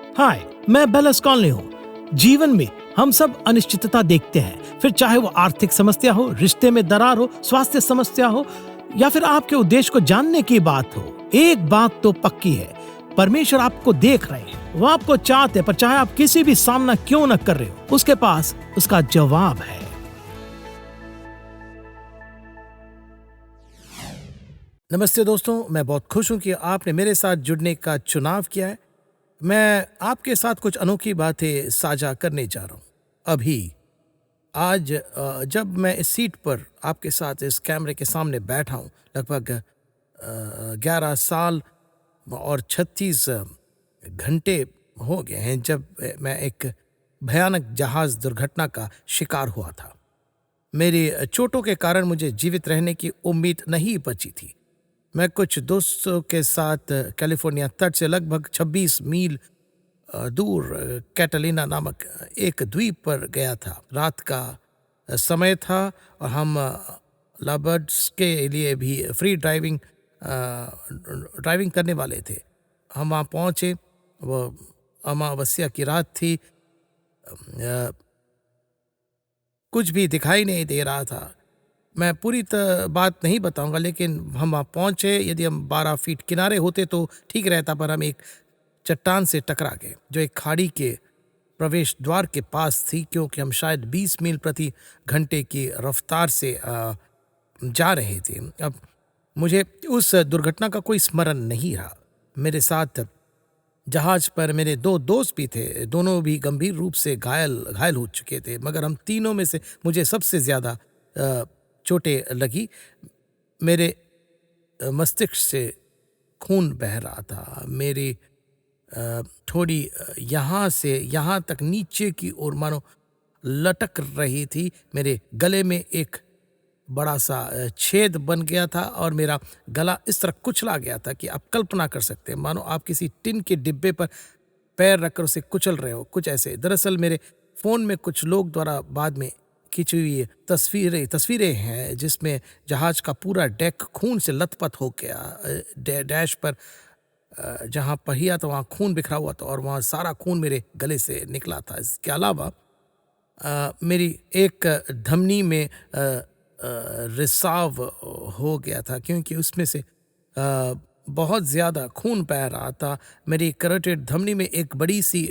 हाय, मैं बेलस कॉलोनी हूँ। जीवन में हम सब अनिश्चितता देखते हैं, फिर चाहे वो आर्थिक समस्या हो, रिश्ते में दरार हो, स्वास्थ्य समस्या हो या फिर आपके उद्देश्य को जानने की बात हो। एक बात तो पक्की है, परमेश्वर आपको देख रहे हैं, वो आपको चाहते हैं, पर चाहे आप किसी भी सामना क्यों न कर रहे हो, उसके पास उसका जवाब है। नमस्ते दोस्तों, मैं बहुत खुश हूँ कि आपने मेरे साथ जुड़ने का चुनाव किया है। मैं आपके साथ कुछ अनोखी बातें साझा करने जा रहा हूँ। अभी आज जब मैं इस सीट पर आपके साथ इस कैमरे के सामने बैठा हूँ, लगभग 11 साल और 36 घंटे हो गए हैं जब मैं एक भयानक जहाज दुर्घटना का शिकार हुआ था। मेरी चोटों के कारण मुझे जीवित रहने की उम्मीद नहीं बची थी। मैं कुछ दोस्तों के साथ कैलिफोर्निया तट से लगभग 26 मील दूर कैटलिना नामक एक द्वीप पर गया था। रात का समय था और हम लाबर्ड्स के लिए भी फ्री ड्राइविंग करने वाले थे। हम वहाँ पहुँचे, वो अमावस्या की रात थी। कुछ भी दिखाई नहीं दे रहा था। मैं पूरी बात नहीं बताऊंगा, लेकिन हम वहाँ पहुँचे। यदि हम 12 फीट किनारे होते तो ठीक रहता, पर हम एक चट्टान से टकरा गए जो एक खाड़ी के प्रवेश द्वार के पास थी, क्योंकि हम शायद 20 मील प्रति घंटे की रफ्तार से जा रहे थे। अब मुझे उस दुर्घटना का कोई स्मरण नहीं रहा। मेरे साथ जहाज पर मेरे 2 दोस्त भी थे, दोनों भी गंभीर रूप से घायल हो चुके थे, मगर हम तीनों में से मुझे सबसे ज़्यादा चोटें लगी। मेरे मस्तिष्क से खून बह रहा था। मेरी थोड़ी यहाँ से यहाँ तक नीचे की ओर मानो लटक रही थी। मेरे गले में एक बड़ा सा छेद बन गया था और मेरा गला इस तरह कुचला गया था कि आप कल्पना कर सकते हैं, मानो आप किसी टिन के डिब्बे पर पैर रखकर उसे कुचल रहे हो, कुछ ऐसे। दरअसल मेरे फ़ोन में कुछ लोग द्वारा बाद में खींची हुई तस्वीरें हैं जिसमें जहाज का पूरा डेक खून से लथपथ हो गया। डैश पर जहाँ पहिया था वहाँ खून बिखरा हुआ था और वहाँ सारा खून मेरे गले से निकला था। इसके अलावा मेरी एक धमनी में रिसाव हो गया था, क्योंकि उसमें से बहुत ज़्यादा खून बह रहा था। मेरी करोटिड धमनी में एक बड़ी सी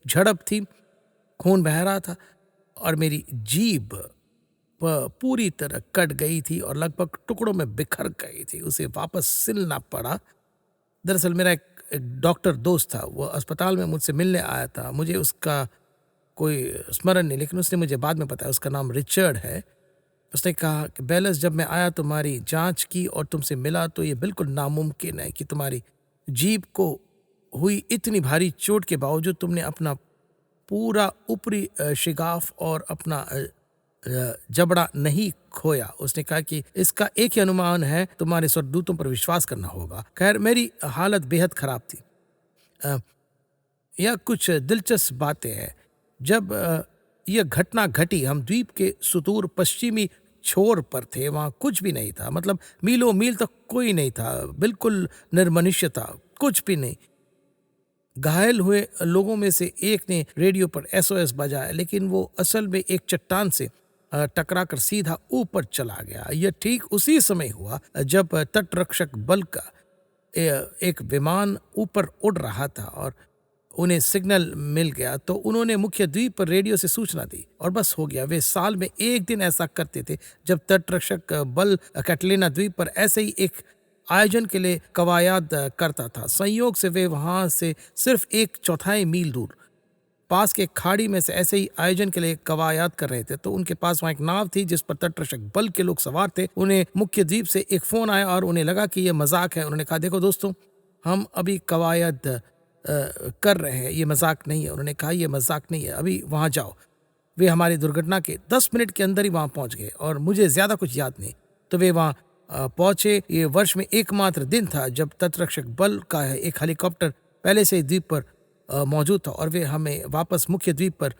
झड़प थी, खून बह रहा था और मेरी जीभ पूरी तरह कट गई थी और लगभग टुकड़ों में बिखर गई थी। उसे वापस सिलना पड़ा। दरअसल मेरा एक डॉक्टर दोस्त था, वो अस्पताल में मुझसे मिलने आया था। मुझे उसका कोई स्मरण नहीं, लेकिन उसने मुझे बाद में बताया उसका नाम रिचर्ड है। उसने कहा कि बेलस, जब मैं आया तुम्हारी जांच की और तुमसे मिला तो ये बिल्कुल नामुमकिन है कि तुम्हारी जीभ को हुई इतनी भारी चोट के बावजूद तुमने अपना पूरा ऊपरी शिगाफ और अपना जबड़ा नहीं खोया। उसने कहा कि इसका एक ही अनुमान है, तुम्हारे स्वर्गदूतों पर विश्वास करना होगा। खैर, मेरी हालत बेहद खराब थी। यह कुछ दिलचस्प बातें हैं। जब यह घटना घटी, हम द्वीप के सुदूर पश्चिमी छोर पर थे। वहाँ कुछ भी नहीं था, मतलब मीलों मील तक कोई नहीं था, बिल्कुल निर्मनुष्य था, कुछ भी नहीं। घायल हुए लोगों में से एक ने रेडियो पर SOS बजाया, लेकिन वो असल में एक चट्टान से टकराकर सीधा ऊपर चला गया। यह ठीक उसी समय हुआ जब तटरक्षक बल का एक विमान ऊपर उड़ रहा था और उन्हें सिग्नल मिल गया, तो उन्होंने मुख्य द्वीप पर रेडियो से सूचना दी और बस हो गया। वे साल में एक दिन ऐसा करते थे जब तटरक्षक बल कैटलिना द्वीप पर ऐसे ही एक आयोजन के लिए कवायद करता था। संयोग से वे वहां से सिर्फ 1/4 मील दूर पास के खाड़ी में से ऐसे ही आयोजन के लिए कवायद कर रहे थे, तो उनके पास वहां एक नाव थी जिस पर तटरक्षक बल के लोग सवार थे। उन्हें मुख्य द्वीप से एक फोन आया और उन्हें लगा कि यह मजाक है। उन्होंने कहा, देखो दोस्तों, हम अभी कवायद कर रहे हैं, ये मजाक नहीं है। उन्होंने कहा, यह मजाक नहीं है, अभी वहां जाओ। वे हमारी दुर्घटना के 10 मिनट के अंदर ही वहां पहुंच गए और मुझे ज्यादा कुछ याद नहीं। तो वे वहां पहुंचे। ये वर्ष में एकमात्र दिन था जब तटरक्षक बल का एक हेलीकॉप्टर पहले से ही द्वीप पर मौजूद था और वे हमें वापस मुख्य द्वीप पर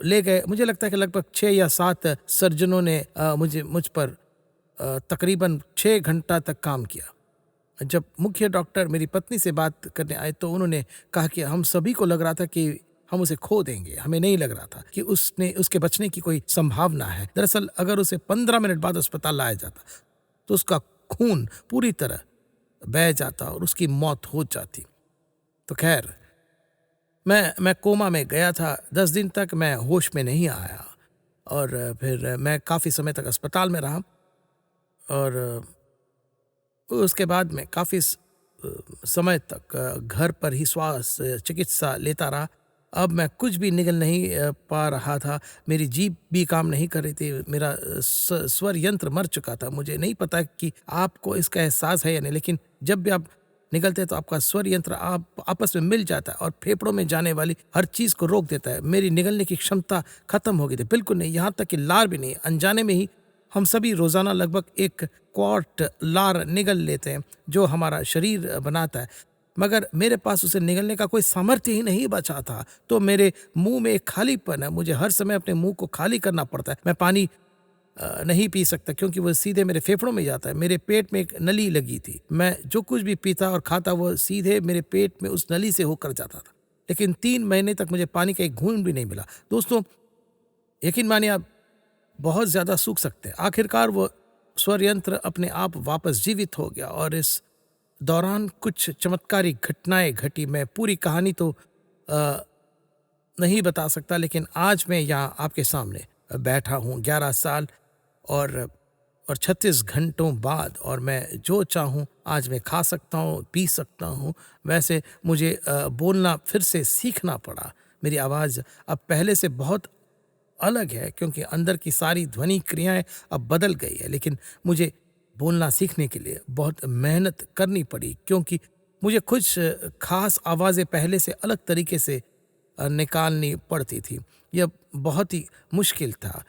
ले गए। मुझे लगता है कि लगभग 6 या 7 सर्जनों ने मुझ पर तकरीबन 6 घंटा तक काम किया। जब मुख्य डॉक्टर मेरी पत्नी से बात करने आए तो उन्होंने कहा कि हम सभी को लग रहा था कि हम उसे खो देंगे। हमें नहीं लग रहा था कि उसने उसके बचने की कोई संभावना है। दरअसल अगर उसे 15 मिनट बाद अस्पताल लाया जाता तो उसका खून पूरी तरह बह जाता और उसकी मौत हो जाती। तो खैर, मैं कोमा में गया था। 10 दिन तक मैं होश में नहीं आया और फिर मैं काफ़ी समय तक अस्पताल में रहा और उसके बाद मैं काफ़ी समय तक घर पर ही श्वास चिकित्सा लेता रहा। अब मैं कुछ भी निगल नहीं पा रहा था। मेरी जीभ भी काम नहीं कर रही थी। मेरा स्वर यंत्र मर चुका था। मुझे नहीं पता कि आपको इसका एहसास है या नहीं, लेकिन जब भी आप निगलते हैं तो आपका स्वर यंत्र आप आपस में मिल जाता है और फेफड़ों में जाने वाली हर चीज़ को रोक देता है। मेरी निगलने की क्षमता खत्म हो गई थी। बिल्कुल नहीं, यहाँ तक कि लार भी नहीं। अनजाने में ही हम सभी रोज़ाना लगभग 1 क्वार्ट लार निगल लेते हैं, जो हमारा शरीर बनाता है। मगर मेरे पास उसे निगलने का कोई सामर्थ्य ही नहीं बचा था। तो मेरे मुँह में एक खालीपन है। मुझे हर समय अपने मुँह को खाली करना पड़ता है। मैं पानी नहीं पी सकता क्योंकि वो सीधे मेरे फेफड़ों में जाता है। मेरे पेट में एक नली लगी थी। मैं जो कुछ भी पीता और खाता वो सीधे मेरे पेट में उस नली से होकर जाता था। लेकिन 3 महीने तक मुझे पानी का एक घूंट भी नहीं मिला। दोस्तों, यकीन मानिए आप बहुत ज़्यादा सूख सकते हैं। आखिरकार वो स्वर यंत्र अपने आप वापस जीवित हो गया और इस दौरान कुछ चमत्कारी घटनाएँ घटी। मैं पूरी कहानी तो अ, नहीं बता सकता, लेकिन आज मैं यहाँ आपके सामने बैठा हूँ 11 साल और 36 घंटों बाद, और मैं जो चाहूँ आज मैं खा सकता हूँ, पी सकता हूँ। वैसे मुझे बोलना फिर से सीखना पड़ा। मेरी आवाज़ अब पहले से बहुत अलग है क्योंकि अंदर की सारी ध्वनि क्रियाएँ अब बदल गई है। लेकिन मुझे बोलना सीखने के लिए बहुत मेहनत करनी पड़ी क्योंकि मुझे कुछ ख़ास आवाज़ें पहले से अलग तरीके से निकालनी पड़ती थी। यह बहुत ही मुश्किल था।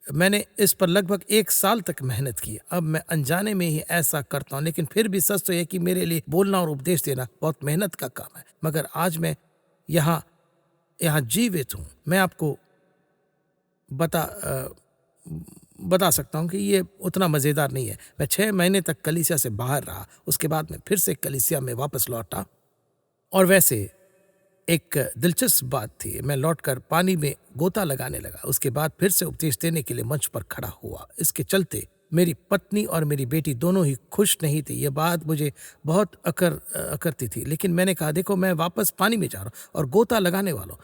मैंने इस पर लगभग 1 साल तक मेहनत की। अब मैं अनजाने में ही ऐसा करता हूँ, लेकिन फिर भी सच तो ये है कि मेरे लिए बोलना और उपदेश देना बहुत मेहनत का काम है। मगर आज मैं यहाँ यहाँ जीवित हूँ। मैं आपको बता अ, बता सकता हूँ कि ये उतना मज़ेदार नहीं है। मैं 6 महीने तक कलीसिया से बाहर रहा। उसके बाद मैं फिर से कलीसिया में वापस लौटा और वैसे एक दिलचस्प बात थी, मैं लौटकर पानी में गोता लगाने लगा। उसके बाद फिर से उपदेश देने के लिए मंच पर खड़ा हुआ। इसके चलते मेरी पत्नी और मेरी बेटी दोनों ही खुश नहीं थी। ये बात मुझे बहुत अकरती थी, लेकिन मैंने कहा देखो मैं वापस पानी में जा रहा हूँ और गोता लगाने वाला हूँ।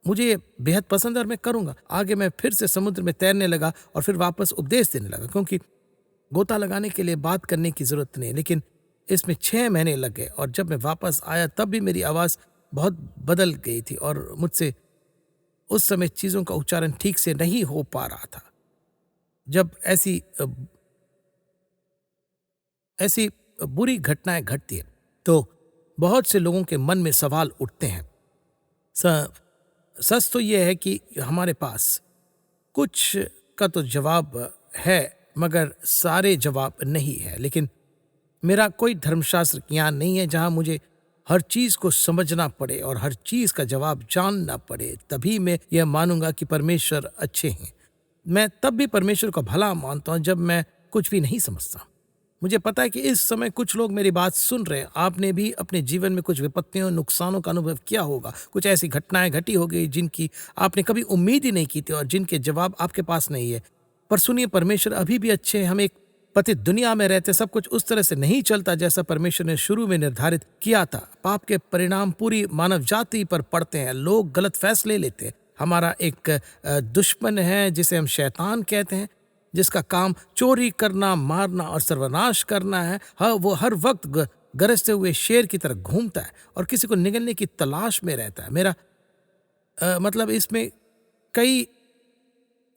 मुझे ये बेहद पसंद है और मैं करूँगा। आगे मैं फिर से समुद्र में तैरने लगा और फिर वापस उपदेश देने लगा क्योंकि गोता लगाने के लिए बात करने की ज़रूरत नहीं, लेकिन इसमें 6 महीने लग गए और जब मैं वापस आया तब भी मेरी आवाज़ बहुत बदल गई थी और मुझसे उस समय चीज़ों का उच्चारण ठीक से नहीं हो पा रहा था। जब ऐसी बुरी घटनाएँ घटती हैं, तो बहुत से लोगों के मन में सवाल उठते हैं। स सच तो ये है कि हमारे पास कुछ का तो जवाब है, मगर सारे जवाब नहीं है। लेकिन मेरा कोई धर्मशास्त्र ज्ञान नहीं है जहाँ मुझे हर चीज़ को समझना पड़े और हर चीज़ का जवाब जानना पड़े, तभी मैं यह मानूंगा कि परमेश्वर अच्छे हैं। मैं तब भी परमेश्वर का भला मानता हूँ जब मैं कुछ भी नहीं समझता। मुझे पता है कि इस समय कुछ लोग मेरी बात सुन रहे हैं। आपने भी अपने जीवन में कुछ विपत्तियों, नुकसानों का अनुभव किया होगा। कुछ ऐसी घटनाएं घटी होगी जिनकी आपने कभी उम्मीद ही नहीं की थी और जिनके जवाब आपके पास नहीं है। पर सुनिए, परमेश्वर अभी भी अच्छे हैं। हम एक पतित दुनिया में रहते, सब कुछ उस तरह से नहीं चलता जैसा परमेश्वर ने शुरू में निर्धारित किया था। पाप के परिणाम पूरी मानव जाति पर पड़ते हैं। लोग गलत फैसले लेते हैं। हमारा एक दुश्मन है जिसे हम शैतान कहते हैं, जिसका काम चोरी करना, मारना और सर्वनाश करना है। हाँ, वो हर वक्त गरजते हुए शेर की तरह घूमता है और किसी को निगलने की तलाश में रहता है। मेरा मतलब इसमें कई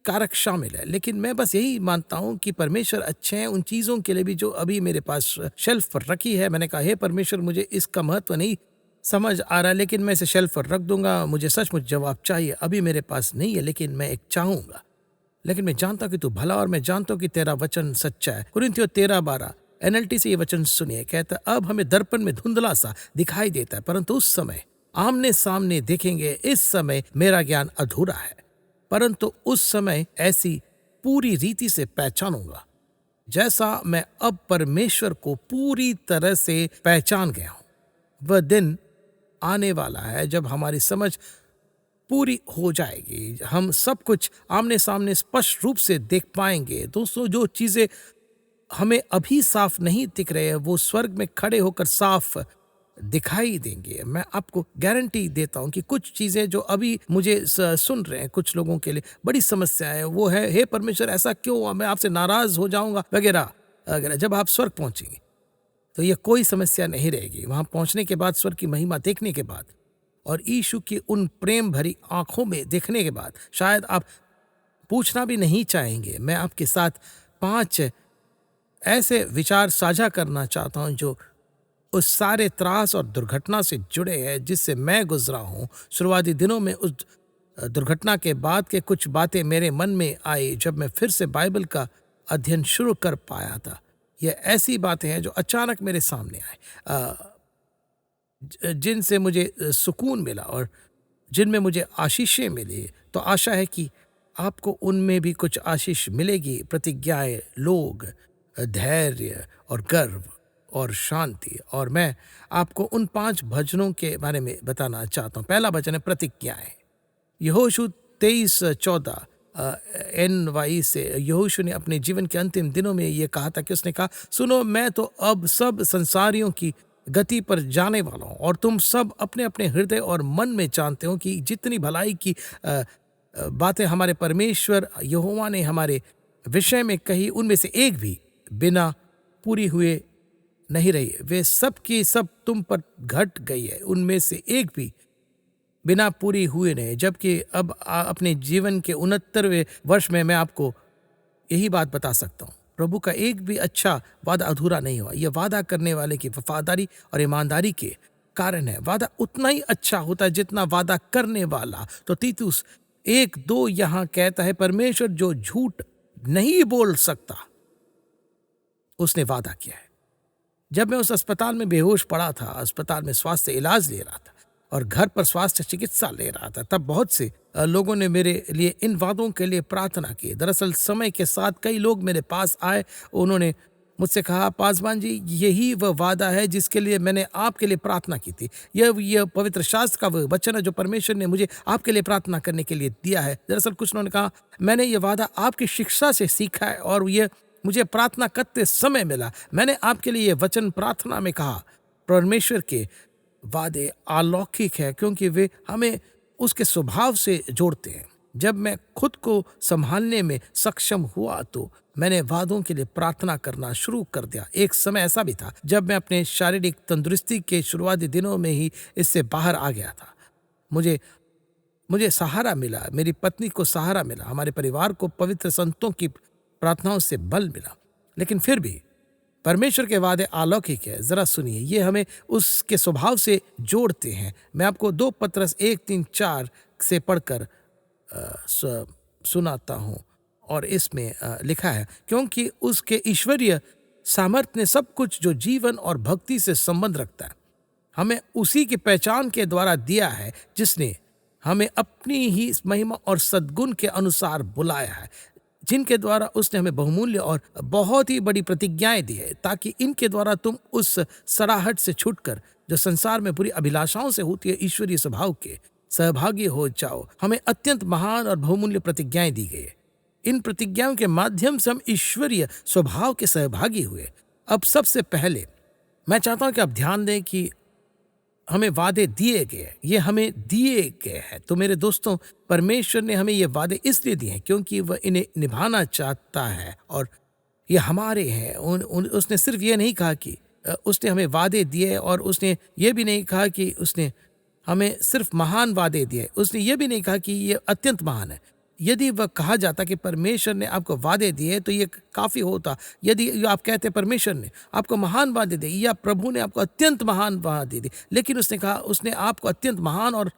कारक शामिल है, लेकिन मैं बस यही मानता हूँ कि परमेश्वर अच्छे हैं उन चीज़ों के लिए भी जो अभी मेरे पास शेल्फ पर रखी है। मैंने कहा हे परमेश्वर, मुझे इसका महत्व नहीं समझ आ रहा, लेकिन मैं इसे शेल्फ पर रख दूंगा। मुझे सचमुच जवाब चाहिए, अभी मेरे पास नहीं है, लेकिन मैं एक चाहूंगा। लेकिन मैं जानता हूं कि तू भला और मैं जानता हूं कि तेरा वचन सच्चा है। कुरिन्थियों 13:12 एनएलटी से ये वचन सुनिए, कहता अब हमें दर्पण में धुंधला सा दिखाई देता है, परंतु उस समय आमने सामने देखेंगे। इस समय मेरा ज्ञान अधूरा है, परंतु उस समय ऐसी पूरी रीति से पहचानूंगा जैसा मैं अब परमेश्वर को पूरी तरह से पहचान गया हूं, वह दिन आने वाला है जब हमारी समझ पूरी हो जाएगी। हम सब कुछ आमने सामने स्पष्ट रूप से देख पाएंगे। दोस्तों, जो चीजें हमें अभी साफ नहीं दिख रहे हैं, वो स्वर्ग में खड़े होकर साफ दिखाई देंगे। मैं आपको गारंटी देता हूं कि कुछ चीजें जो अभी मुझे सुन रहे हैं, कुछ लोगों के लिए बड़ी समस्या है, वो है, हे परमेश्वर ऐसा क्यों हुआ, मैं आपसे नाराज हो जाऊंगा वगैरह वगैरह। जब आप स्वर्ग पहुंचेंगे तो ये कोई समस्या नहीं रहेगी। वहां पहुंचने के बाद, स्वर्ग की महिमा देखने के बाद और यीशु की उन प्रेम भरी आंखों में देखने के बाद शायद आप पूछना भी नहीं चाहेंगे। मैं आपके साथ 5 ऐसे विचार साझा करना चाहता हूं जो उस सारे त्रास और दुर्घटना से जुड़े हैं जिससे मैं गुजरा हूं। शुरुआती दिनों में उस दुर्घटना के बाद के कुछ बातें मेरे मन में आई जब मैं फिर से बाइबल का अध्ययन शुरू कर पाया था। ये ऐसी बातें हैं जो अचानक मेरे सामने आए, जिनसे मुझे सुकून मिला और जिनमें मुझे आशीषें मिली। तो आशा है कि आपको उनमें भी कुछ आशीष मिलेगी। प्रतिज्ञाएं, लोग, धैर्य और गर्व और शांति। और मैं आपको उन 5 भजनों के बारे में बताना चाहता हूँ। पहला भजन है प्रतिज्ञाएं। यहोशू 23:14 NY से यहोशू ने अपने जीवन के अंतिम दिनों में ये कहा था कि उसने कहा, सुनो, मैं तो अब सब संसारियों की गति पर जाने वाला हूँ और तुम सब अपने अपने हृदय और मन में जानते हो कि जितनी भलाई की बातें हमारे परमेश्वर यहोवा ने हमारे विषय में कही, उनमें से एक भी बिना पूरी हुए नहीं रही। वे सब की सब तुम पर घट गई है, उनमें से एक भी बिना पूरी हुए नहीं। जबकि अब अपने जीवन के 69वें वर्ष में मैं आपको यही बात बता सकता हूँ, प्रभु का एक भी अच्छा वादा अधूरा नहीं हुआ। यह वादा करने वाले की वफादारी और ईमानदारी के कारण है। वादा उतना ही अच्छा होता है जितना वादा करने वाला। तो तीतुस 1:2 यहाँ कहता है, परमेश्वर जो झूठ नहीं बोल सकता, उसने वादा किया है। जब मैं उस अस्पताल में बेहोश पड़ा था, अस्पताल में स्वास्थ्य इलाज ले रहा था और घर पर स्वास्थ्य चिकित्सा ले रहा था, तब बहुत से लोगों ने मेरे लिए इन वादों के लिए प्रार्थना की। दरअसल समय के साथ कई लोग मेरे पास आए, उन्होंने मुझसे कहा, पासवान जी, यही वह वादा है जिसके लिए मैंने आपके लिए प्रार्थना की थी। यह पवित्र शास्त्र का वह वचन है जो परमेश्वर ने मुझे आपके लिए प्रार्थना करने के लिए दिया है। दरअसल कुछ लोगों ने कहा, मैंने ये वादा आपकी शिक्षा से सीखा है और यह मुझे प्रार्थना करते समय मिला। मैंने आपके लिए यह वचन प्रार्थना में कहा। परमेश्वर के वादे अलौकिक है क्योंकि वे हमें उसके स्वभाव से जोड़ते हैं। जब मैं खुद को संभालने में सक्षम हुआ तो मैंने वादों के लिए प्रार्थना करना शुरू कर दिया। एक समय ऐसा भी था जब मैं अपने शारीरिक तंदुरुस्ती के शुरुआती दिनों में ही इससे बाहर आ गया था। मुझे मुझे सहारा मिला, मेरी पत्नी को सहारा मिला, हमारे परिवार को पवित्र संतों की प्रार्थनाओं से बल मिला। लेकिन फिर भी परमेश्वर के वादे अलौकिक है। जरा सुनिए, ये हमें उसके स्वभाव से जोड़ते हैं। मैं आपको 2 पत्रस 1-3-4 से पढ़कर सुनाता हूं और इसमें लिखा है, क्योंकि उसके ईश्वरीय सामर्थ्य ने सब कुछ जो जीवन और भक्ति से संबंध रखता है हमें उसी की पहचान के द्वारा दिया है, जिसने हमें अपनी ही महिमा और सद्गुण के अनुसार बुलाया है, जिनके द्वारा उसने हमें बहुमूल्य और बहुत ही बड़ी प्रतिज्ञाएं दी है, ताकि इनके द्वारा तुम उस सड़ाहट से छूटकर जो संसार में बुरी अभिलाषाओं से होती है, ईश्वरीय स्वभाव के सहभागी हो जाओ। हमें अत्यंत महान और बहुमूल्य प्रतिज्ञाएं दी गई है। इन प्रतिज्ञाओं के माध्यम से हम ईश्वरीय स्वभाव के सहभागी हुए। अब सबसे पहले मैं चाहता हूं कि आप ध्यान दें कि हमें वादे दिए गए, ये हमें दिए गए हैं। तो मेरे दोस्तों, परमेश्वर ने हमें ये वादे इसलिए दिए हैं क्योंकि वह इन्हें निभाना चाहता है और ये हमारे हैं। उसने सिर्फ ये नहीं कहा कि उसने हमें वादे दिए और उसने ये भी नहीं कहा कि उसने हमें सिर्फ महान वादे दिए, उसने ये भी नहीं कहा कि ये अत्यंत महान है। यदि वह कहा जाता कि परमेश्वर ने आपको वादे दिए तो ये काफी होता। यदि आप कहते परमेश्वर ने आपको महान वादे दिए या प्रभु ने आपको अत्यंत महान वादे दिए, लेकिन उसने कहा उसने आपको अत्यंत महान और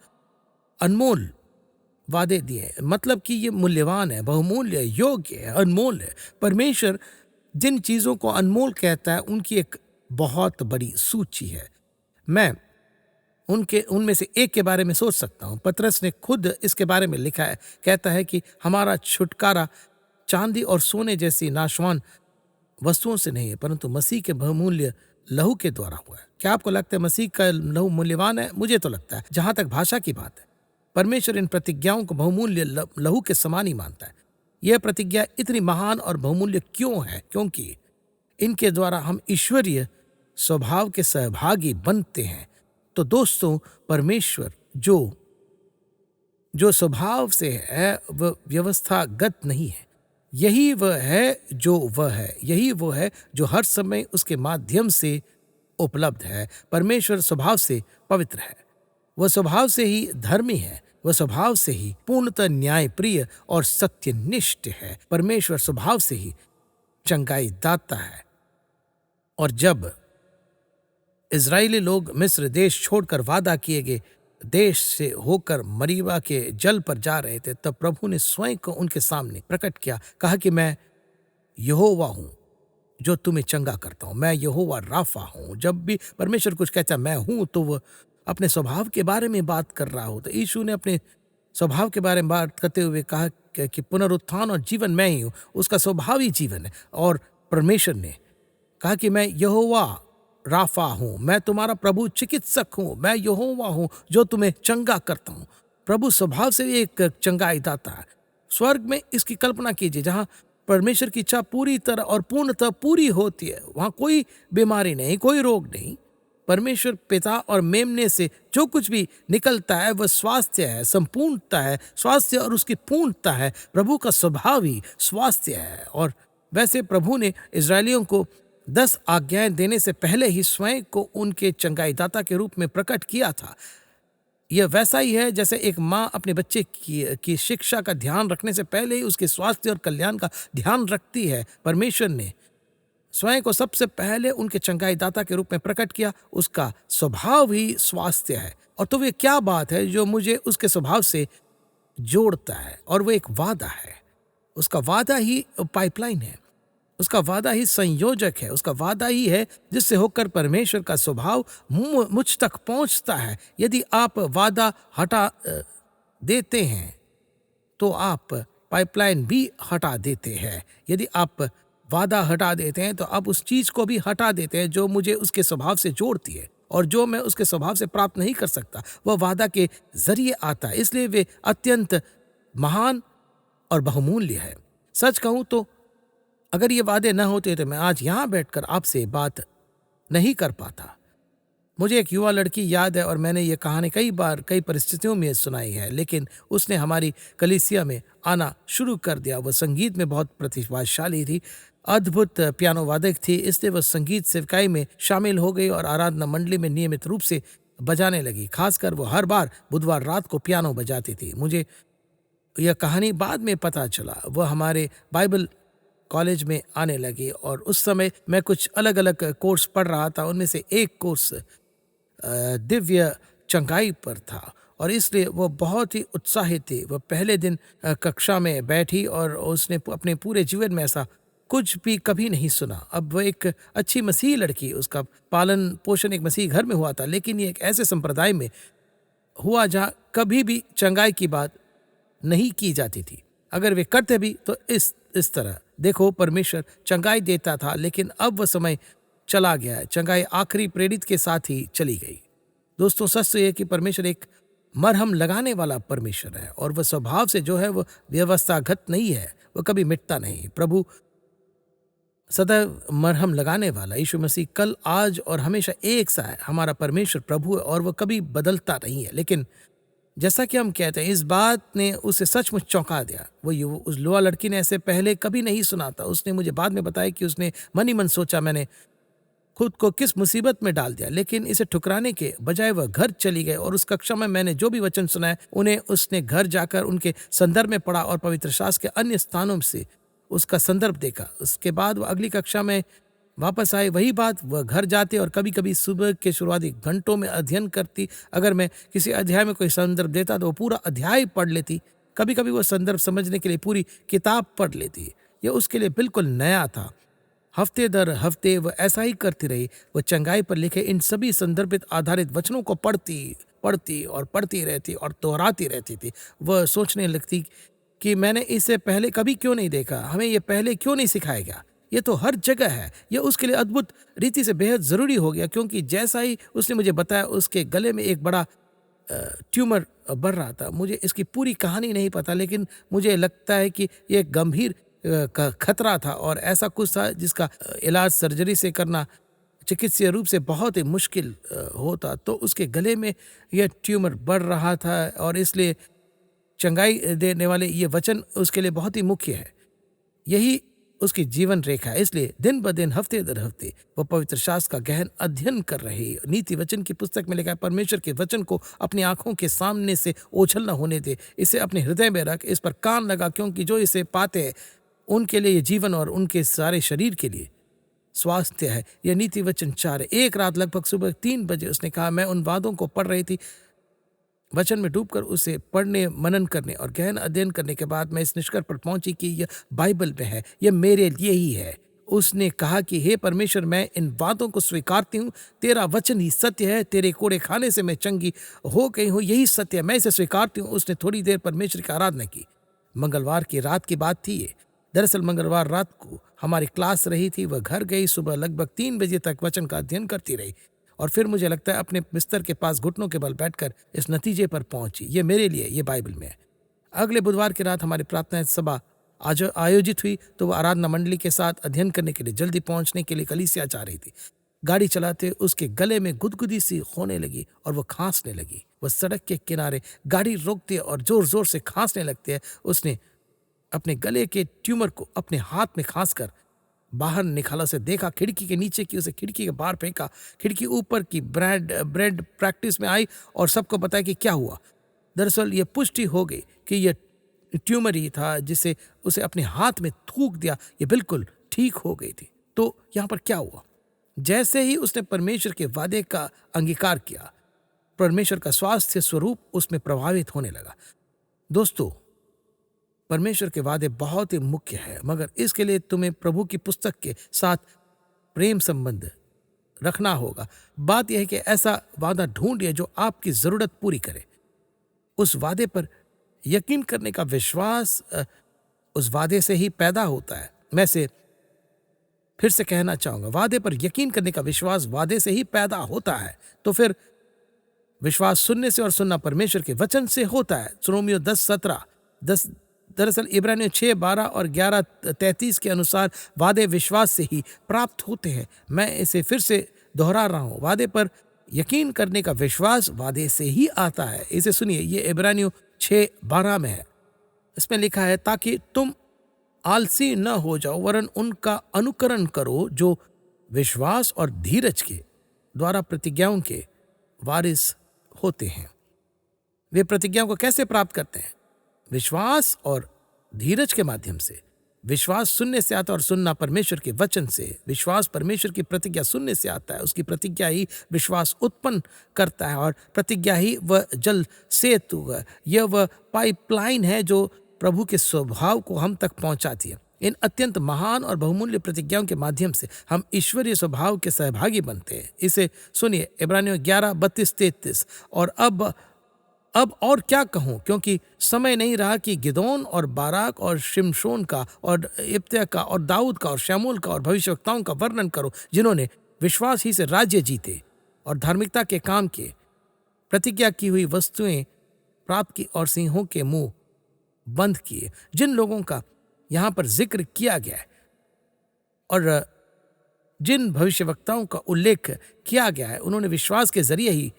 अनमोल वादे दिए, मतलब कि ये मूल्यवान है, बहुमूल्य, योग्य है, अनमोल है। परमेश्वर जिन चीजों को अनमोल कहता है उनकी एक बहुत बड़ी सूची है। मैं उनमें से एक के बारे में सोच सकता हूं। पतरस ने खुद इसके बारे में लिखा है, कहता है कि हमारा छुटकारा चांदी और सोने जैसी नाशवान वस्तुओं से नहीं है, परंतु मसीह के बहुमूल्य लहू के द्वारा हुआ है। क्या आपको लगता है मसीह का लहू मूल्यवान है? मुझे तो लगता है। जहां तक भाषा की बात है, परमेश्वर इन प्रतिज्ञाओं को बहुमूल्य लहू के समान ही मानता है। यह प्रतिज्ञा इतनी महान और बहुमूल्य क्यों है? क्योंकि इनके द्वारा हम ईश्वरीय स्वभाव के सहभागी बनते हैं। तो दोस्तों, परमेश्वर जो जो स्वभाव से है वह व्यवस्थागत नहीं है। यही वह है जो वह है, यही वो है जो हर समय उसके माध्यम से उपलब्ध है। परमेश्वर स्वभाव से पवित्र है, वह स्वभाव से ही धर्मी है, वह स्वभाव से ही पूर्णतः न्यायप्रिय और सत्यनिष्ठ है। परमेश्वर स्वभाव से ही चंगाई दाता है। और जब इजरायली लोग मिस्र देश छोड़कर वादा किए गए देश से होकर मरीबा के जल पर जा रहे थे, तब प्रभु ने स्वयं को उनके सामने प्रकट किया, कहा कि मैं यहोवा हूं जो तुम्हें चंगा करता हूं, मैं यहोवा राफा हूं। जब भी परमेश्वर कुछ कहता मैं हूं, तो वह अपने स्वभाव के बारे में बात कर रहा हो। तो यीशु ने अपने स्वभाव के बारे में बात करते हुए कहा कि पुनरुत्थान और जीवन मैं ही हूं। उसका स्वभाव ही जीवन है। और परमेश्वर ने कहा कि मैं यहोवा राफा हूं, मैं तुम्हारा प्रभु चिकित्सक हूं, मैं यहोवा हूं जो तुम्हें चंगा करता हूं। प्रभु स्वभाव से एक चंगाई दाता है। स्वर्ग में इसकी कल्पना कीजिए, जहां परमेश्वर की इच्छा पूरी तरह और पूर्णतः पूरी होती है, वहां कोई बीमारी नहीं, कोई रोग नहीं। परमेश्वर पिता और मेमने से जो कुछ भी निकलता है वह स्वास्थ्य है, संपूर्णता है, स्वास्थ्य और उसकी पूर्णता है। प्रभु का स्वभाव ही स्वास्थ्य है। और वैसे प्रभु ने इजरायलियों को 10 आज्ञाएं देने से पहले ही स्वयं को उनके चंगाईदाता के रूप में प्रकट किया था। यह वैसा ही है जैसे एक माँ अपने बच्चे की शिक्षा का ध्यान रखने से पहले ही उसके स्वास्थ्य और कल्याण का ध्यान रखती है। परमेश्वर ने स्वयं को सबसे पहले उनके चंगाईदाता के रूप में प्रकट किया। उसका स्वभाव ही स्वास्थ्य है। और तो वे क्या बात है जो मुझे उसके स्वभाव से जोड़ता है, और वो एक वादा है। उसका वादा ही पाइपलाइन है, उसका वादा ही संयोजक है, उसका वादा ही है जिससे होकर परमेश्वर का स्वभाव मुझ तक पहुंचता है। यदि आप वादा हटा देते हैं तो आप पाइपलाइन भी हटा देते हैं। यदि आप वादा हटा देते हैं तो आप उस चीज को भी हटा देते हैं जो मुझे उसके स्वभाव से जोड़ती है, और जो मैं उसके स्वभाव से प्राप्त नहीं कर सकता वह वादा के जरिए आता है। इसलिए वे अत्यंत महान और बहुमूल्य है। सच कहूं तो अगर ये वादे न होते तो मैं आज यहां बैठकर आपसे बात नहीं कर पाता। मुझे एक युवा लड़की याद है, और मैंने ये कहानी कई बार कई परिस्थितियों में सुनाई है, लेकिन उसने हमारी कलीसिया में आना शुरू कर दिया। वह संगीत में बहुत प्रतिभाशाली थी, अद्भुत पियानो वादक थी। इसलिए वह संगीत सेवकाई में शामिल हो गई और आराधना मंडली में नियमित रूप से बजाने लगी। खासकर वो हर बार बुधवार रात को पियानो बजाती थी। मुझे यह कहानी बाद में पता चला। वह हमारे बाइबल कॉलेज में आने लगी, और उस समय मैं कुछ अलग अलग कोर्स पढ़ रहा था। उनमें से एक कोर्स दिव्य चंगाई पर था, और इसलिए वो बहुत ही उत्साहित थी। वह पहले दिन कक्षा में बैठी और उसने अपने पूरे जीवन में ऐसा कुछ भी कभी नहीं सुना। अब वह एक अच्छी मसीही लड़की, उसका पालन पोषण एक मसीही घर में हुआ था, लेकिन ये एक ऐसे संप्रदाय में हुआ जहाँ कभी भी चंगाई की बात नहीं की जाती थी। अगर वे करते भी तो इस तरह। देखो, परमेश्वर चंगाई देता था, लेकिन अब वह समय चला गया है। चंगाई आखिरी प्रेरित के साथ ही चली गई। दोस्तों, सच तो यह कि परमेश्वर एक मरहम लगाने वाला परमेश्वर है, और वह स्वभाव से जो है वह व्यवस्थागत नहीं है, वह कभी मिटता नहीं। प्रभु सदैव मरहम लगाने वाला यीशु मसीह कल आज और हमेशा एक सा है। हमारा परमेश्वर प्रभु है और वह कभी बदलता नहीं है। लेकिन जैसा कि हम कहते हैं, इस बात ने उसे सचमुच चौंका दिया। उस युवा लड़की ने ऐसे पहले कभी नहीं सुना था। उसने मुझे बाद में बताया कि उसने मन ही मन सोचा, मैंने खुद को किस मुसीबत में डाल दिया। लेकिन इसे ठुकराने के बजाय वह घर चली गई, और उस कक्षा में मैंने जो भी वचन सुनाए उन्हें उसने घर जाकर उनके संदर्भ में पढ़ा और पवित्र शास्त्र के अन्य स्थानों से उसका संदर्भ देखा। उसके बाद वह अगली कक्षा में वापस आए। वही बात वह घर जाते और कभी कभी सुबह के शुरुआती घंटों में अध्ययन करती। अगर मैं किसी अध्याय में कोई संदर्भ देता तो वो पूरा अध्याय पढ़ लेती। कभी कभी वो संदर्भ समझने के लिए पूरी किताब पढ़ लेती। यह उसके लिए बिल्कुल नया था। हफ्ते दर हफ्ते वह ऐसा ही करती रही। वह चंगाई पर लिखे इन सभी संदर्भित आधारित वचनों को पढ़ती रहती और दोहराती रहती थी। वह सोचने लगती कि मैंने इसे पहले कभी क्यों नहीं देखा, हमें यह पहले क्यों नहीं सिखाया गया। ये तो हर जगह है। यह उसके लिए अद्भुत रीति से बेहद ज़रूरी हो गया, क्योंकि जैसा ही उसने मुझे बताया उसके गले में एक बड़ा ट्यूमर बढ़ रहा था। मुझे इसकी पूरी कहानी नहीं पता, लेकिन मुझे लगता है कि ये एक गंभीर का खतरा था और ऐसा कुछ था जिसका इलाज सर्जरी से करना चिकित्सीय रूप से बहुत ही मुश्किल होता। तो उसके गले में यह ट्यूमर बढ़ रहा था और इसलिए चंगाई देने वाले ये वचन उसके लिए बहुत ही मुख्य है। यही उसकी जीवन रेखा है। इसलिए दिन ब दिन, हफ्ते दर हफ्ते वो पवित्र शास्त्र का गहन अध्ययन कर रहे। नीति वचन की पुस्तक में लिखा है, परमेश्वर के वचन को अपनी आंखों के सामने से ओझल न होने दे, इसे अपने हृदय में रख, इस पर कान लगा, क्योंकि जो इसे पाते हैं उनके लिए ये जीवन और उनके सारे शरीर के लिए स्वास्थ्य है। यह नीति वचन 4 है। एक रात लगभग सुबह 3 बजे उसने कहा, मैं उन वादों को पढ़ रही थी। वचन में डूबकर उसे पढ़ने, मनन करने और गहन अध्ययन करने के बाद मैं इस निष्कर्ष पर पहुंची कि यह बाइबल में है, यह मेरे लिए ही है। उसने कहा कि हे परमेश्वर, मैं इन बातों को स्वीकारती हूँ, तेरा वचन ही सत्य है, तेरे कोड़े खाने से मैं चंगी हो गई हूँ, यही सत्य है, मैं इसे स्वीकारती हूँ। उसने थोड़ी देर परमेश्वर की आराधना की। मंगलवार की रात की बात थी ये। दरअसल मंगलवार रात को हमारी क्लास रही थी। वह घर गई, सुबह लगभग 3 बजे तक वचन का अध्ययन करती रही और फिर मुझे लगता है अपने बिस्तर के पास घुटनों के बल बैठकर इस नतीजे पर पहुंची, ये मेरे लिए, ये बाइबल में है। अगले बुधवार की रात हमारी प्रार्थना सभा आयोजित हुई, तो वह आराधना मंडली के साथ अध्ययन करने के लिए जल्दी पहुंचने के लिए कलीसिया जा रही थी। गाड़ी चलाते उसके गले में गुदगुदी सी होने लगी और वह खांसने लगी। वह सड़क के किनारे गाड़ी रोकती है और जोर जोर से खांसने लगती है। उसने अपने गले के ट्यूमर को अपने हाथ में खांसकर बाहर निकाला, उसे देखा, खिड़की के नीचे की, उसे खिड़की के बाहर फेंका, खिड़की ऊपर की, ब्रेड प्रैक्टिस में आई और सबको बताया कि क्या हुआ। दरअसल ये पुष्टि हो गई कि यह ट्यूमर ही था जिसे उसे अपने हाथ में थूक दिया, ये बिल्कुल ठीक हो गई थी। तो यहाँ पर क्या हुआ? जैसे ही उसने परमेश्वर के वादे का अंगीकार किया, परमेश्वर का स्वास्थ्य स्वरूप उसमें प्रभावित होने लगा। दोस्तों, परमेश्वर के वादे बहुत ही मुख्य है, मगर इसके लिए तुम्हें प्रभु की पुस्तक के साथ प्रेम संबंध रखना होगा। बात यह है कि ऐसा वादा ढूंढिए जो आपकी जरूरत पूरी करे। उस वादे पर यकीन करने का विश्वास उस वादे से ही पैदा होता है। मैं से फिर से कहना चाहूंगा, वादे पर यकीन करने का विश्वास वादे से ही पैदा होता है। तो फिर विश्वास सुनने से और सुनना परमेश्वर के वचन से होता है। रोमियो 10:17 दरअसल इब्रानियों 6:12 और 11:33 के अनुसार वादे विश्वास से ही प्राप्त होते हैं। मैं इसे फिर से दोहरा रहा हूं, वादे पर यकीन करने का विश्वास वादे से ही आता है। इसे सुनिए, ये इब्रानियों 6:12 में है। इसमें लिखा है, ताकि तुम आलसी न हो जाओ, वरन उनका अनुकरण करो जो विश्वास और धीरज के द्वारा प्रतिज्ञाओं के वारिस होते हैं। वे प्रतिज्ञाओं को कैसे प्राप्त करते हैं? विश्वास और धीरज के माध्यम से। विश्वास सुनने से आता है और सुनना परमेश्वर के वचन से। विश्वास परमेश्वर की प्रतिज्ञा सुनने से आता है, उसकी प्रतिज्ञा ही विश्वास उत्पन्न करता है और प्रतिज्ञा ही वह जल सेतु है, यह वह पाइपलाइन है जो प्रभु के स्वभाव को हम तक पहुंचाती है। इन अत्यंत महान और बहुमूल्य प्रतिज्ञाओं के माध्यम से हम ईश्वरीय स्वभाव के सहभागी बनते हैं। इसे सुनिए, इब्रानियों 11:32-33। और अब और क्या कहूं, क्योंकि समय नहीं रहा कि गिदोन और बाराक और शिमशोन का और इब्तिया का और दाऊद का और शमूएल का और भविष्यवक्ताओं का वर्णन करो, जिन्होंने विश्वास ही से राज्य जीते और धार्मिकता के काम किए, प्रतिज्ञा की हुई वस्तुएं प्राप्त की और सिंहों के मुंह बंद किए। जिन लोगों का यहाँ पर जिक्र किया गया है और जिन भविष्यवक्ताओं का उल्लेख किया गया है, उन्होंने विश्वास के जरिए ही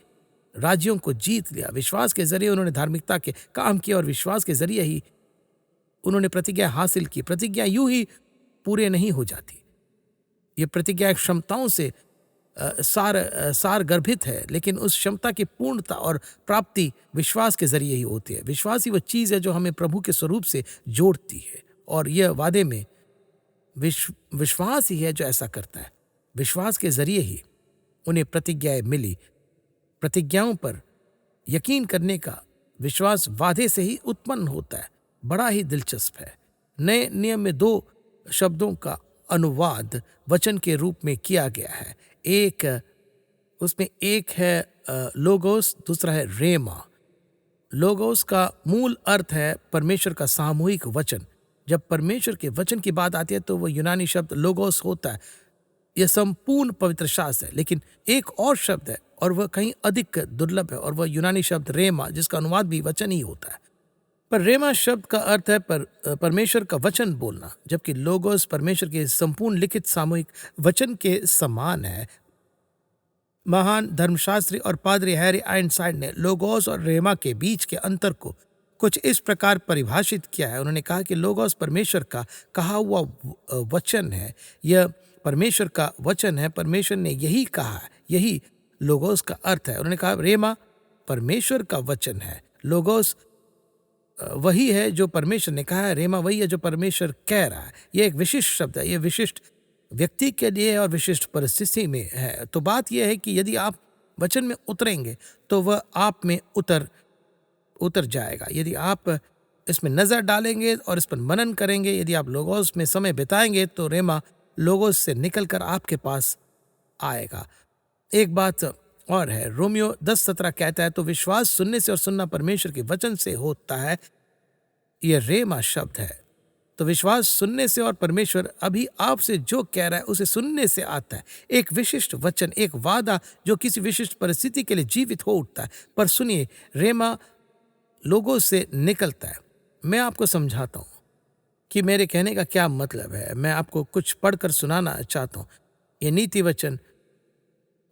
राज्यों को जीत लिया। विश्वास के जरिए उन्होंने धार्मिकता के काम किए और विश्वास के जरिए ही उन्होंने प्रतिज्ञा हासिल की। प्रतिज्ञा यूं ही पूरे नहीं हो जाती। ये प्रतिज्ञा क्षमताओं से सार गर्भित है, लेकिन उस क्षमता की पूर्णता और प्राप्ति विश्वास के जरिए ही होती है। विश्वास ही वह चीज है जो हमें प्रभु के स्वरूप से जोड़ती है और यह वादे में विश्वास ही है जो ऐसा करता है। विश्वास के जरिए ही उन्हें प्रतिज्ञाएं मिली। प्रतिज्ञाओं पर यकीन करने का विश्वास वादे से ही उत्पन्न होता है। बड़ा ही दिलचस्प है। नए नियम में 2 शब्दों का अनुवाद वचन के रूप में किया गया है। उसमें एक है लोगोस, दूसरा है रेमा। लोगोस का मूल अर्थ है परमेश्वर का सामूहिक वचन। जब परमेश्वर के वचन की बात आती है तो वो यूनानी शब्द लोगोस होता है। यह संपूर्ण पवित्र शास्त्र है। लेकिन एक और शब्द है और वह कहीं अधिक दुर्लभ है, और वह यूनानी शब्द रेमा, जिसका अनुवाद भी वचन ही होता है। पर रेमा शब्द का अर्थ है परमेश्वर का वचन बोलना, जबकि लोगोस परमेश्वर के संपूर्ण लिखित सामूहिक वचन के समान है। महान धर्मशास्त्री और पादरी हैरी आइंस्टाइन ने लोगोस और रेमा के बीच के अंतर को कुछ इस प्रकार परिभाषित किया है। उन्होंने कहा कि लोगोस परमेश्वर का कहा हुआ वचन है। यह परमेश्वर का वचन है, परमेश्वर ने यही कहा है, यही लोगोस का अर्थ है। उन्होंने कहा रेमा परमेश्वर का वचन है, लोगोस वही है जो परमेश्वर ने कहा है, रेमा वही है जो परमेश्वर कह रहा है। यह एक विशिष्ट शब्द है, यह विशिष्ट व्यक्ति के लिए और विशिष्ट परिस्थिति में है। तो बात यह है कि यदि आप वचन में उतरेंगे तो वह आप में उतर जाएगा। यदि आप इसमें नजर डालेंगे और इस पर मनन करेंगे, यदि आप लोगोस में समय बिताएंगे तो रेमा लोगोस से निकलकर आपके पास आएगा। एक बात और है, रोमियो 10:17 कहता है, तो विश्वास सुनने से और सुनना परमेश्वर के वचन से होता है। यह रेमा शब्द है। तो विश्वास सुनने से और परमेश्वर अभी आपसे जो कह रहा है उसे सुनने से आता है। एक विशिष्ट वचन, एक वादा जो किसी विशिष्ट परिस्थिति के लिए जीवित हो उठता है। पर सुनिए, रेमा लोगों से निकलता है। मैं आपको समझाता हूँ कि मेरे कहने का क्या मतलब है। मैं आपको कुछ पढ़कर सुनाना चाहता हूँ। ये नीति वचन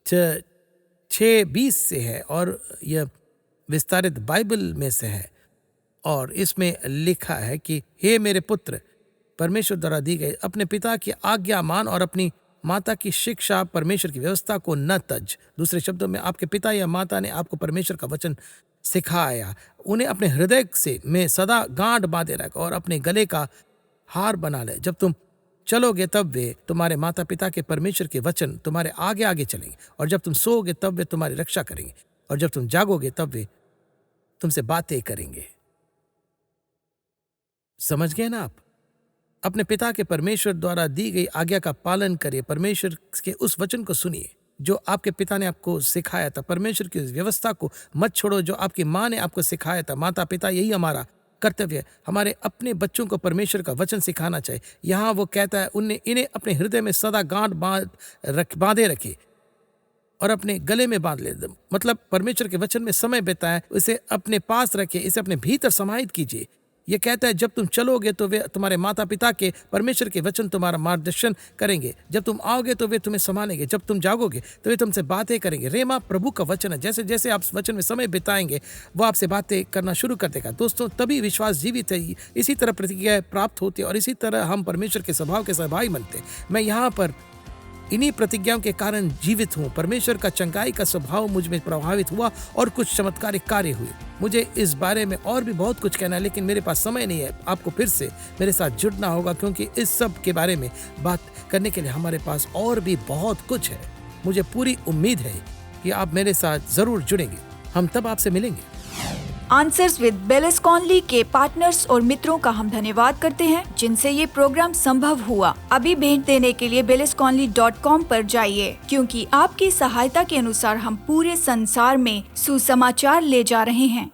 6:20 से है और यह विस्तारित बाइबल में से है, और इसमें लिखा है कि हे मेरे पुत्र, परमेश्वर द्वारा दी गई अपने पिता की आज्ञा मान और अपनी माता की शिक्षा, परमेश्वर की व्यवस्था को न तज। दूसरे शब्दों में, आपके पिता या माता ने आपको परमेश्वर का वचन सिखाया, उन्हें अपने हृदय से में सदा गांठ बांधे रख और अपने गले का हार बना ले। जब तुम चलोगे तब वे, तुम्हारे माता पिता के परमेश्वर के वचन तुम्हारे आगे आगे चलेंगे, और जब तुम सोओगे तब वे तुम्हारी रक्षा करेंगे, और जब तुम जागोगे तब वे तुमसे बातें करेंगे। समझ गए ना आप? अपने पिता के परमेश्वर द्वारा दी गई आज्ञा का पालन करिए। परमेश्वर के उस वचन को सुनिए जो आपके पिता ने आपको सिखाया था। परमेश्वर की उस व्यवस्था को मत छोड़ो जो आपकी माँ ने आपको सिखाया था। माता पिता, यही हमारा कर्तव्य है, हमारे अपने बच्चों को परमेश्वर का वचन सिखाना चाहिए। यहाँ वो कहता है, इन्हें अपने हृदय में सदा गांठ बांधे रखे और अपने गले में बांध ले। मतलब परमेश्वर के वचन में समय बिताए, इसे अपने पास रखे, इसे अपने भीतर समाहित कीजिए। यह कहता है, जब तुम चलोगे तो वे, तुम्हारे माता पिता के परमेश्वर के वचन तुम्हारा मार्गदर्शन करेंगे। जब तुम आओगे तो वे तुम्हें संभालेंगे। जब तुम जागोगे तो वे तुमसे बातें करेंगे। रेमा प्रभु का वचन है। जैसे जैसे आप वचन में समय बिताएंगे वो आपसे बातें करना शुरू कर देगा। दोस्तों, तभी विश्वास जीवित है। इसी तरह प्रतिक्रिया प्राप्त होती है और इसी तरह हम परमेश्वर के स्वभाव के सहभागी बनते हैं। मैं यहाँ पर इन्हीं प्रतिज्ञाओं के कारण जीवित हूँ। परमेश्वर का चंगाई का स्वभाव मुझ में प्रभावित हुआ और कुछ चमत्कारिक कार्य हुए। मुझे इस बारे में और भी बहुत कुछ कहना है, लेकिन मेरे पास समय नहीं है। आपको फिर से मेरे साथ जुड़ना होगा, क्योंकि इस सब के बारे में बात करने के लिए हमारे पास और भी बहुत कुछ है। मुझे पूरी उम्मीद है कि आप मेरे साथ जरूर जुड़ेंगे। हम तब आपसे मिलेंगे। आंसर्स विद बेलिस कॉनली के पार्टनर्स और मित्रों का हम धन्यवाद करते हैं जिनसे ये प्रोग्राम संभव हुआ। अभी भेंट देने के लिए bellisconley.com पर जाइए, क्योंकि आपकी सहायता के अनुसार हम पूरे संसार में सुसमाचार ले जा रहे हैं।